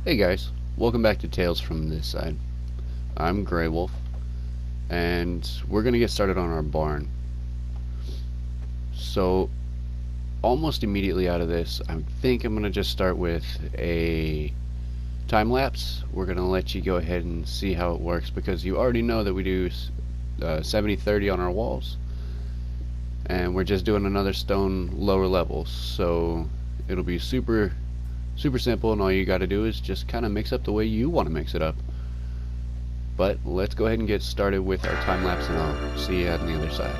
Hey guys, welcome back to Tales from this side. I'm Grey Wolf, and we're gonna get started on our barn. So, almost immediately out of this, I think I'm gonna just start with a time lapse. We're gonna let you go ahead and see how it works because you already know that we do 70-30 on our walls, and we're just doing another stone lower levels. So it'll be super simple, and all you got to do is just kind of mix up the way you want to mix it up. But let's go ahead and get started with our time lapse, and I'll see you on the other side.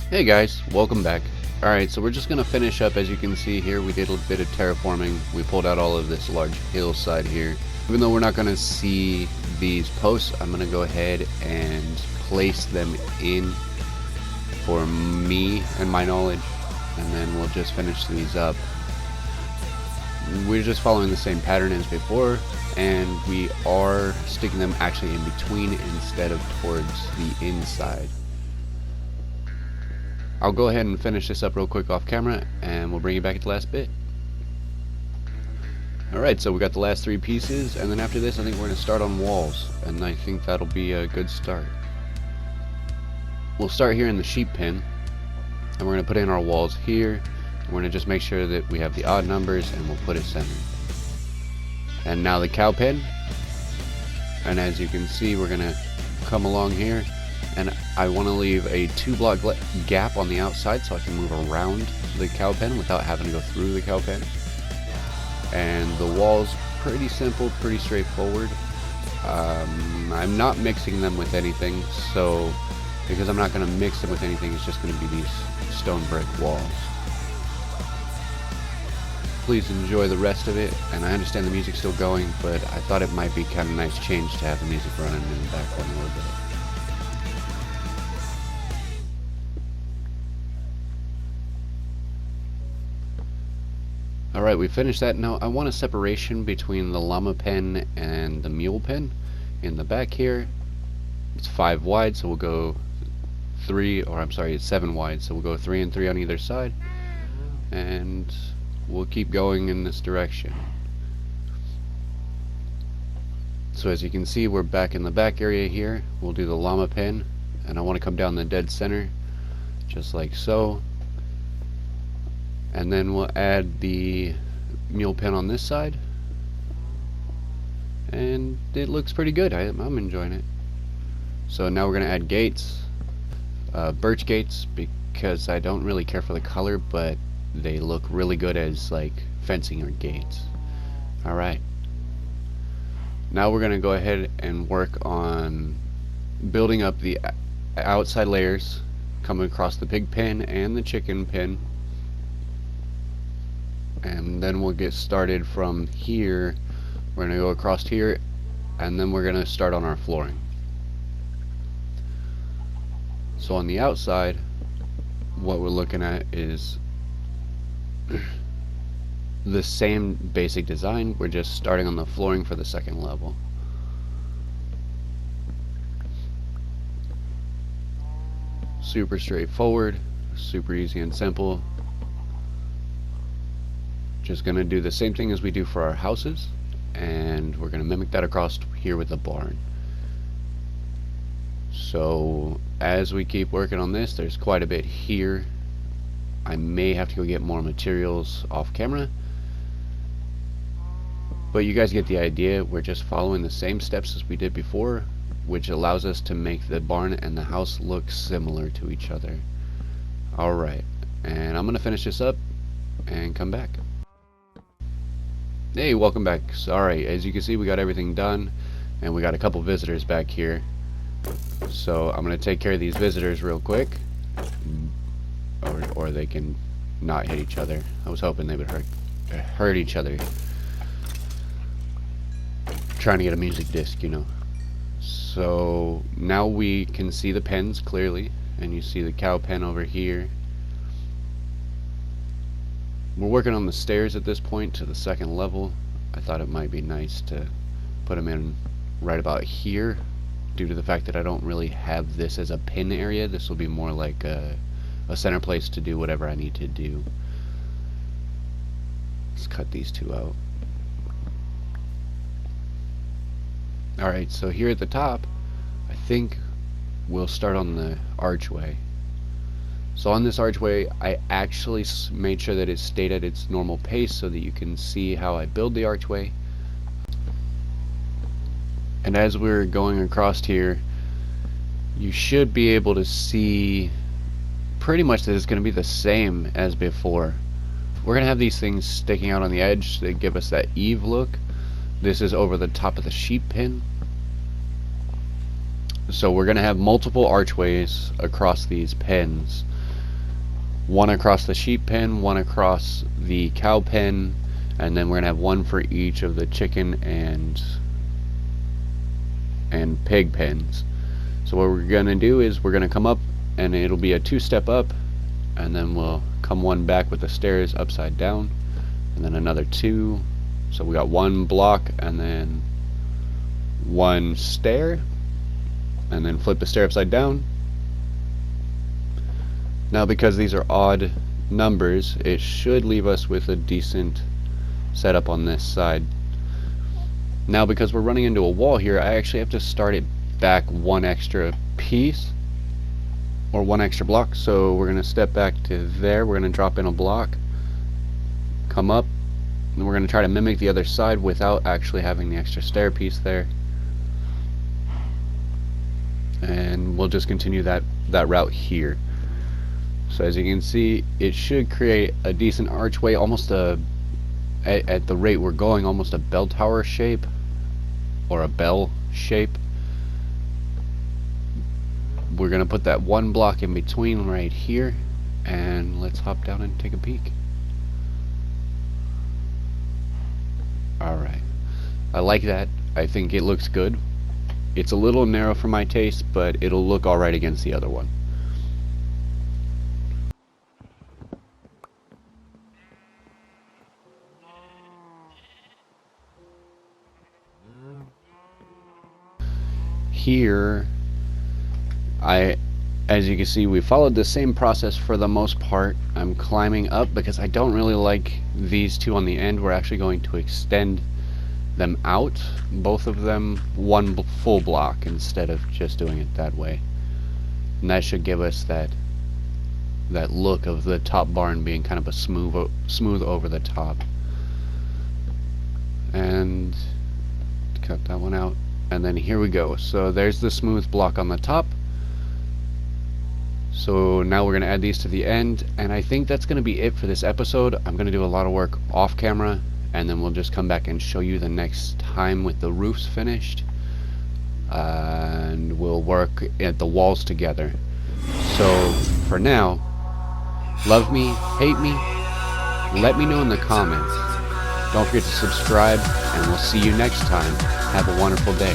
Hey guys, welcome back. Alright, so we're just going to finish up. As you can see here, we did a bit of terraforming. We pulled out all of this large hillside here. Even though we're not going to see these posts, I'm going to go ahead and place them in for me and my knowledge, and then we'll just finish these up. We're just following the same pattern as before, and we are sticking them actually in between instead of towards the inside. I'll go ahead and finish this up real quick off camera, and we'll bring you back at the last bit. Alright, so we got the last three pieces, and then after this I think we're going to start on walls, and I think that'll be a good start. We'll start here in the sheep pen, and we're going to put in our walls here, and we're going to just make sure that we have the odd numbers, and we'll put it centered. And now the cow pen, and as you can see we're going to come along here, and I want to leave a 2-block gap on the outside so I can move around the cow pen without having to go through the cow pen. And the walls, pretty simple, pretty straightforward. I'm not mixing them with anything, so because I'm not going to mix them with anything, it's just going to be these stone brick walls. Please enjoy the rest of it, and I understand the music's still going, but I thought it might be kind of a nice change to have the music running in the background a little bit. Alright, we finished that. Now I want a separation between the llama pen and the mule pen. In the back here, it's 5 wide, so we'll go 3, or I'm sorry, it's 7 wide, so we'll go 3 and 3 on either side, and we'll keep going in this direction. So as you can see, we're back in the back area here. We'll do the llama pen, and I want to come down the dead center, just like so. And then we'll add the mule pen on this side, and it looks pretty good. I'm enjoying it. So now we're going to add gates, birch gates, because I don't really care for the color, but they look really good as like fencing or gates. Alright, now we're going to go ahead and work on building up the outside layers, coming across the pig pen and the chicken pen. And then we'll get started from here. We're going to go across here, and then we're going to start on our flooring. So on the outside, what we're looking at is the same basic design. We're just starting on the flooring for the second level. super straightforward, super easy and simple. Just gonna do the same thing as we do for our houses, and we're gonna mimic that across here with the barn. So as we keep working on this, there's quite a bit here. I may have to go get more materials off camera, but you guys get the idea. We're just following the same steps as we did before, which allows us to make the barn and the house look similar to each other. Alright, and I'm gonna finish this up and come back. Hey, welcome back. Sorry, as you can see, we got everything done, and we got a couple visitors back here. So I'm gonna take care of these visitors real quick, or they can not hit each other. I was hoping they would hurt each other. Trying to get a music disc, you know. So now we can see the pens clearly, and you see the cow pen over here. We're working on the stairs at this point to the second level. I thought it might be nice to put them in right about here, due to the fact that I don't really have this as a pin area. This will be more like a center place to do whatever I need to do. Let's cut these two out. Alright, so here at the top, I think we'll start on the archway. So on this archway, I actually made sure that it stayed at its normal pace so that you can see how I build the archway. And as we're going across here, you should be able to see pretty much that it's going to be the same as before. We're going to have these things sticking out on the edge that give us that eave look. This is over the top of the sheep pen. So we're going to have multiple archways across these pens. One across the sheep pen, one across the cow pen, and then we're going to have one for each of the chicken and pig pens. So what we're going to do is we're going to come up, and it'll be a two-step up, and then we'll come one back with the stairs upside down, and then another two. So we got one block and then one stair, and then flip the stair upside down. Now because these are odd numbers, it should leave us with a decent setup on this side. Now because we're running into a wall here, I actually have to start it back one extra piece, or one extra block. So we're going to step back to there, we're going to drop in a block, come up, and we're going to try to mimic the other side without actually having the extra stair piece there. And we'll just continue that route here. So as you can see, it should create a decent archway, almost at the rate we're going, almost a bell tower shape, or a bell shape. We're going to put that one block in between right here, and let's hop down and take a peek. Alright, I like that. I think it looks good. It's a little narrow for my taste, but it'll look alright against the other one. Here, as you can see, we followed the same process for the most part. I'm climbing up because I don't really like these two on the end. We're actually going to extend them out, both of them one full block instead of just doing it that way. And that should give us that look of the top barn being kind of a smooth over the top. And cut that one out. And then here we go. So there's the smooth block on the top. So now we're going to add these to the end, and I think that's going to be it for this episode. I'm going to do a lot of work off camera, and then we'll just come back and show you the next time with the roofs finished, and we'll work at the walls together. So for now, love me, hate me, let me know in the comments. Don't forget to subscribe, and we'll see you next time. Have a wonderful day.